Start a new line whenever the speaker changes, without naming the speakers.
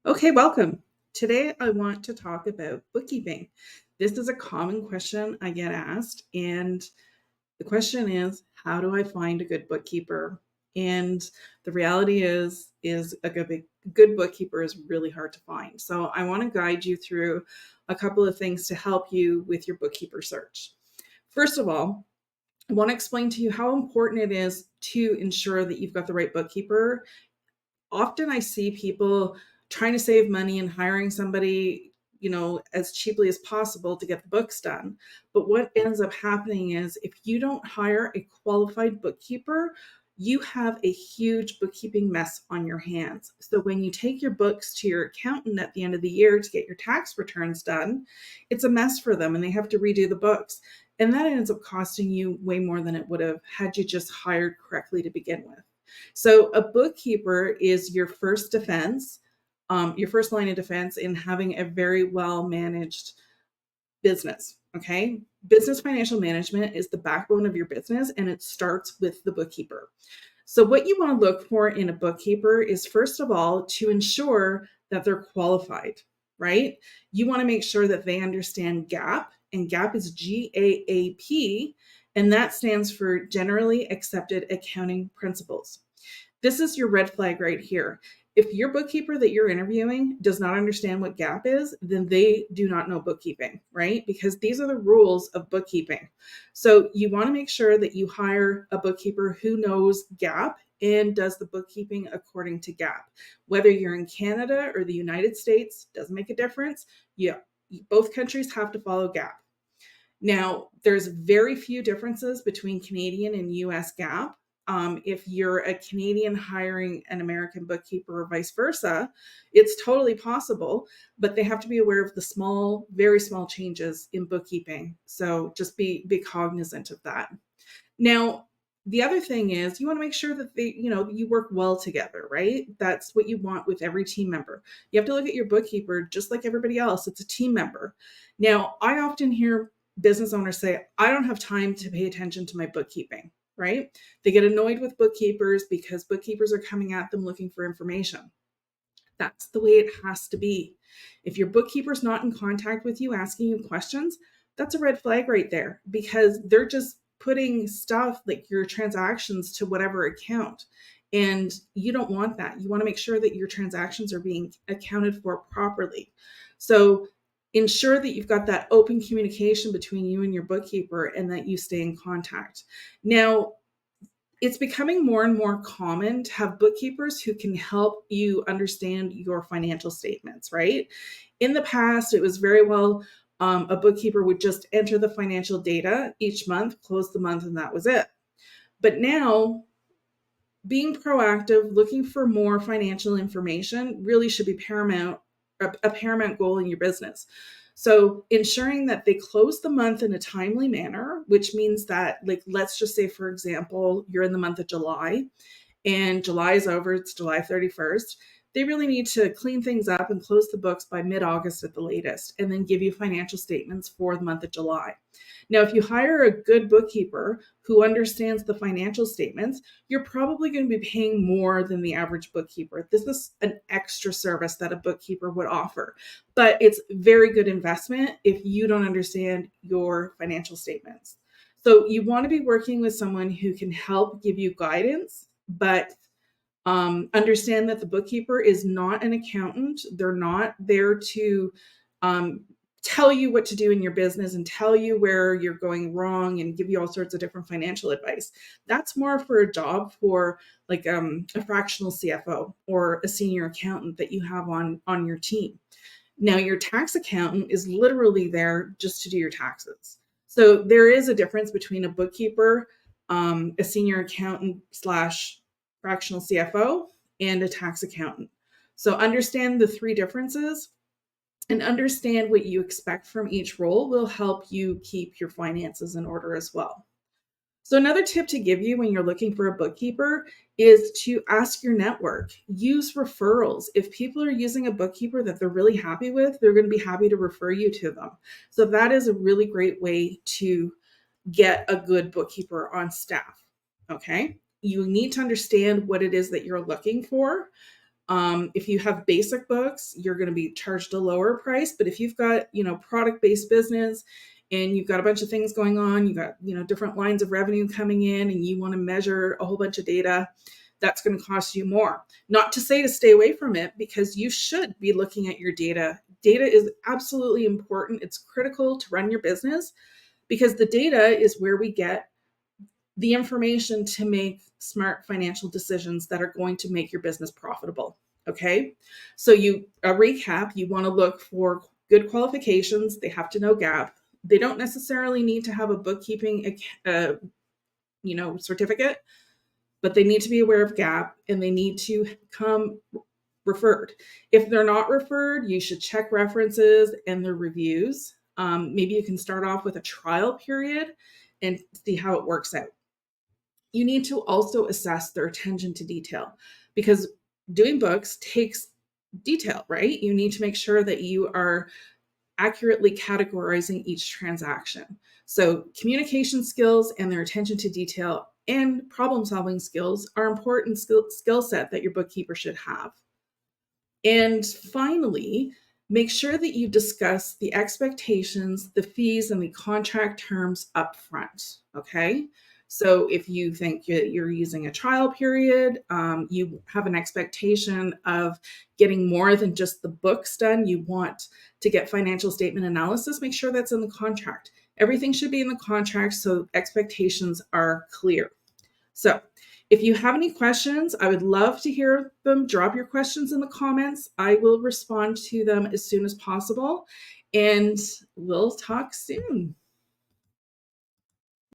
Okay, welcome. Today I want to talk about bookkeeping. This is a common question I get asked, and the question is, how do I find a good bookkeeper? And the reality is good bookkeeper is really hard to find. So I want to guide you through a couple of things to help you with your bookkeeper search. First of all, I want to explain to you how important it is to ensure that you've got the right bookkeeper. Often I see people trying to save money and hiring somebody, as cheaply as possible to get the books done. But what ends up happening is if you don't hire a qualified bookkeeper, you have a huge bookkeeping mess on your hands. So when you take your books to your accountant at the end of the year to get your tax returns done, it's a mess for them and they have to redo the books. And that ends up costing you way more than it would have had you just hired correctly to begin with. So a bookkeeper is your first defense, your first line of defense in having a very well managed business. Okay. Business financial management is the backbone of your business and it starts with the bookkeeper. So, what you want to look for in a bookkeeper is, first of all, to ensure that they're qualified, right? You want to make sure that they understand GAAP, and GAAP is GAAP, and that stands for Generally Accepted Accounting Principles. This is your red flag right here. If your bookkeeper that you're interviewing does not understand what GAAP is, then they do not know bookkeeping, right? Because these are the rules of bookkeeping. So you want to make sure that you hire a bookkeeper who knows GAAP and does the bookkeeping according to GAAP. Whether you're in Canada or the United States, doesn't make a difference. Yeah, both countries have to follow GAAP. Now, there's very few differences between Canadian and US GAAP. If you're a Canadian hiring an American bookkeeper or vice versa, it's totally possible, but they have to be aware of the small, very small changes in bookkeeping. So just be cognizant of that. Now, the other thing is you want to make sure that you work well together, right? That's what you want with every team member. You have to look at your bookkeeper just like everybody else. It's a team member. Now, I often hear business owners say, I don't have time to pay attention to my bookkeeping, right? They get annoyed with bookkeepers because bookkeepers are coming at them looking for information. That's the way it has to be. If your bookkeeper's not in contact with you, asking you questions, that's a red flag right there because they're just putting stuff like your transactions to whatever account. And you don't want that. You want to make sure that your transactions are being accounted for properly. So ensure that you've got that open communication between you and your bookkeeper and that you stay in contact. Now, it's becoming more and more common to have bookkeepers who can help you understand your financial statements, right? In the past, it was very well a bookkeeper would just enter the financial data each month, close the month, and that was it. But now, being proactive, looking for more financial information really should be a paramount goal in your business. So ensuring that they close the month in a timely manner, which means that, like, let's just say, for example, you're in the month of July and July is over, it's July 31st. They really need to clean things up and close the books by mid-August at the latest, and then give you financial statements for the month of July. Now, if you hire a good bookkeeper who understands the financial statements, you're probably going to be paying more than the average bookkeeper. This is an extra service that a bookkeeper would offer, but it's very good investment if you don't understand your financial statements. So you want to be working with someone who can help give you guidance, but understand that the bookkeeper is not an accountant. They're not there to um, tell you what to do in your business and tell you where you're going wrong and give you all sorts of different financial advice. That's more for a job for like a fractional CFO or a senior accountant that you have on your team. Now, your tax accountant is literally there just to do your taxes. So there is a difference between a bookkeeper, a senior accountant slash fractional CFO, and a tax accountant. So understand the three differences and understand what you expect from each role will help you keep your finances in order as well. So another tip to give you when you're looking for a bookkeeper is to ask your network. Use referrals. If people are using a bookkeeper that they're really happy with, they're going to be happy to refer you to them. So that is a really great way to get a good bookkeeper on staff. Okay. You need to understand what it is that you're looking for. If you have basic books, you're going to be charged a lower price. But if you've got, product-based business and you've got a bunch of things going on, you've got, different lines of revenue coming in and you want to measure a whole bunch of data, that's going to cost you more. Not to say to stay away from it, because you should be looking at your data. Data is absolutely important. It's critical to run your business because the data is where we get the information to make smart financial decisions that are going to make your business profitable. Okay. So a recap, you want to look for good qualifications. They have to know GAAP. They don't necessarily need to have a bookkeeping, certificate, but they need to be aware of GAAP and they need to come referred. If they're not referred, you should check references and their reviews. Maybe you can start off with a trial period and see how it works out. You need to also assess their attention to detail because doing books takes detail, right? You need to make sure that you are accurately categorizing each transaction. So communication skills and their attention to detail and problem solving skills are important skill set that your bookkeeper should have. And finally, make sure that you discuss the expectations, the fees, and the contract terms up front, okay? So if you think you're using a trial period, you have an expectation of getting more than just the books done, you want to get financial statement analysis, make sure that's in the contract. Everything should be in the contract so expectations are clear. So if you have any questions, I would love to hear them. Drop your questions in the comments. I will respond to them as soon as possible, and we'll talk soon.